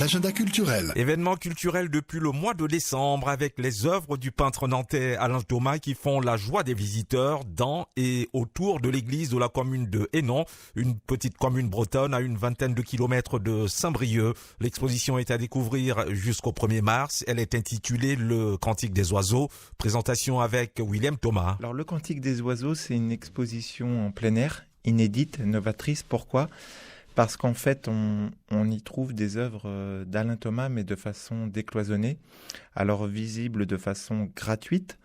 l'agenda culturel. Événement culturel depuis le mois de décembre avec les œuvres du peintre nantais Alain Thomas qui font la joie des visiteurs dans et autour de l'église de la commune de Hénon, une petite commune bretonne à une vingtaine de kilomètres de Saint-Brieuc. L'exposition est à découvrir jusqu'au 1er mars. Elle est intitulée Le Cantique des oiseaux. Présentation avec William Thomas. Alors le Cantique des oiseaux, c'est une exposition en plein air, inédite, novatrice. Pourquoi ? Parce qu'en fait, on y trouve des œuvres d'Alain Thomas, mais de façon décloisonnée, alors visibles de façon gratuite,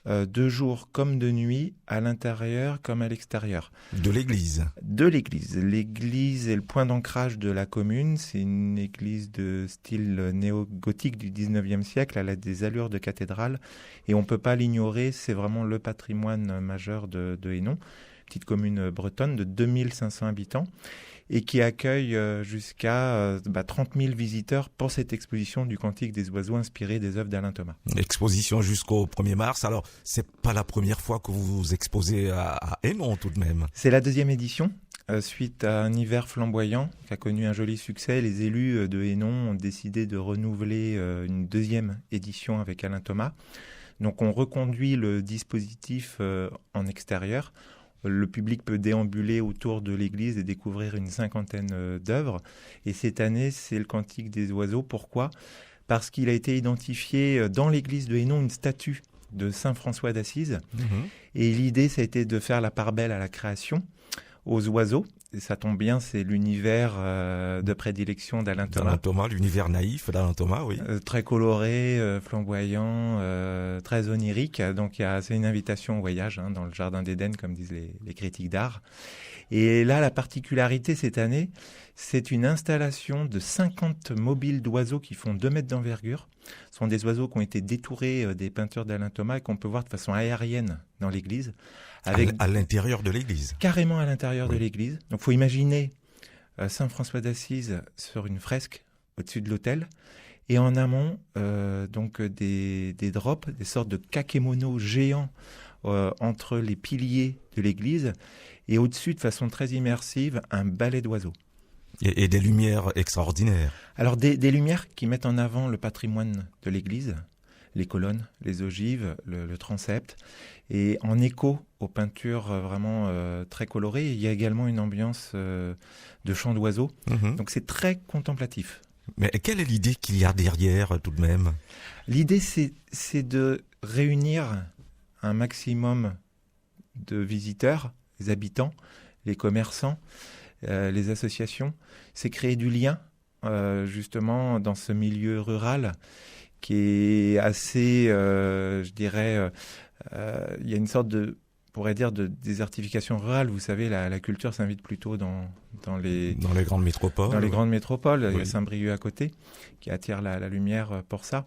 de jour comme de nuit, à l'intérieur comme à l'extérieur. De l'église. De l'église. L'église est le point d'ancrage de la commune. C'est une église de style néo-gothique du 19e siècle. Elle a des allures de cathédrale et on ne peut pas l'ignorer. C'est vraiment le patrimoine majeur de Hénon, petite commune bretonne de 2500 habitants et qui accueille jusqu'à 30 000 visiteurs pour cette exposition du Cantique des oiseaux inspirée des œuvres d'Alain Thomas. Exposition jusqu'au 1er mars. Alors, c'est pas la première fois que vous vous exposez à Hénon tout de même. C'est la deuxième édition. Suite à un hiver flamboyant qui a connu un joli succès, les élus de Hénon ont décidé de renouveler une deuxième édition avec Alain Thomas. Donc on reconduit le dispositif en extérieur. Le public peut déambuler autour de l'église et découvrir une cinquantaine d'œuvres. Et cette année, c'est le Cantique des oiseaux. Pourquoi ? Parce qu'il a été identifié dans l'église de Hénon une statue de Saint François d'Assise. Et l'idée, ça a été de faire la part belle à la création, aux oiseaux. Et ça tombe bien, c'est l'univers de prédilection d'Alain Thomas. D'Alain Thomas, l'univers naïf d'Alain Thomas, oui. Très coloré, flamboyant, très onirique. Donc c'est une invitation au voyage dans le jardin d'Éden, comme disent les critiques d'art. Et là, la particularité cette année, c'est une installation de 50 mobiles d'oiseaux qui font 2 mètres d'envergure. Ce sont des oiseaux qui ont été détourés des peintures d'Alain Thomas et qu'on peut voir de façon aérienne dans l'église. À l'intérieur de l'église. Carrément à l'intérieur de l'église. Donc il faut imaginer Saint François d'Assise sur une fresque au-dessus de l'autel. Et en amont, des drops, des sortes de kakémonos géants entre les piliers de l'église. Et au-dessus, de façon très immersive, un ballet d'oiseaux. Et des lumières extraordinaires. Alors des lumières qui mettent en avant le patrimoine de l'église, les colonnes, les ogives, le transept, et en écho aux peintures vraiment très colorées. Il y a également une ambiance de chant d'oiseaux, donc c'est très contemplatif. Mais quelle est l'idée qu'il y a derrière tout de même ? L'idée, c'est de réunir un maximum de visiteurs, les habitants, les commerçants, les associations. C'est créer du lien, justement, dans ce milieu rural qui est assez, il y a une sorte de, on pourrait dire, de désertification rurale. Vous savez, la culture s'invite plutôt dans les grandes métropoles. Dans les grandes métropoles, oui. Il y a Saint-Brieuc à côté, qui attire la lumière pour ça.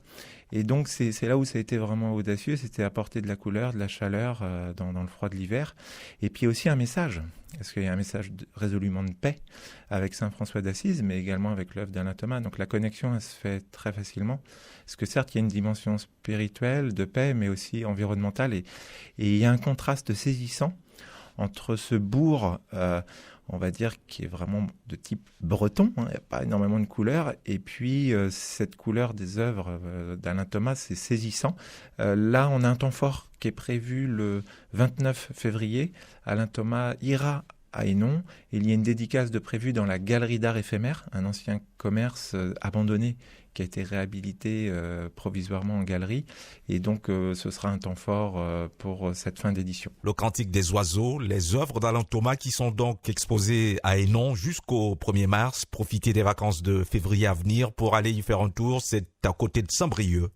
Et donc, c'est là où ça a été vraiment audacieux, c'était apporter de la couleur, de la chaleur dans le froid de l'hiver. Et puis aussi un message, parce qu'il y a un message résolument de paix avec Saint François d'Assise, mais également avec l'œuvre d'Alain Thomas. Donc la connexion, elle se fait très facilement. Parce que certes, il y a une dimension spirituelle, de paix, mais aussi environnementale. Et il y a un contraste saisissant entre ce bourg, on va dire, qui est vraiment de type breton, il n'y a pas énormément de couleurs, et puis cette couleur des œuvres d'Alain Thomas, c'est saisissant. Là, on a un temps fort qui est prévu le 29 février. Alain Thomas ira à Hénon. Il y a une dédicace de prévue dans la Galerie d'art éphémère, un ancien commerce abandonné qui a été réhabilité provisoirement en galerie. Et donc, ce sera un temps fort pour cette fin d'édition. Le Cantique des oiseaux, les œuvres d'Alain Thomas qui sont donc exposées à Hénon jusqu'au 1er mars. Profitez des vacances de février à venir pour aller y faire un tour. C'est à côté de Saint-Brieuc.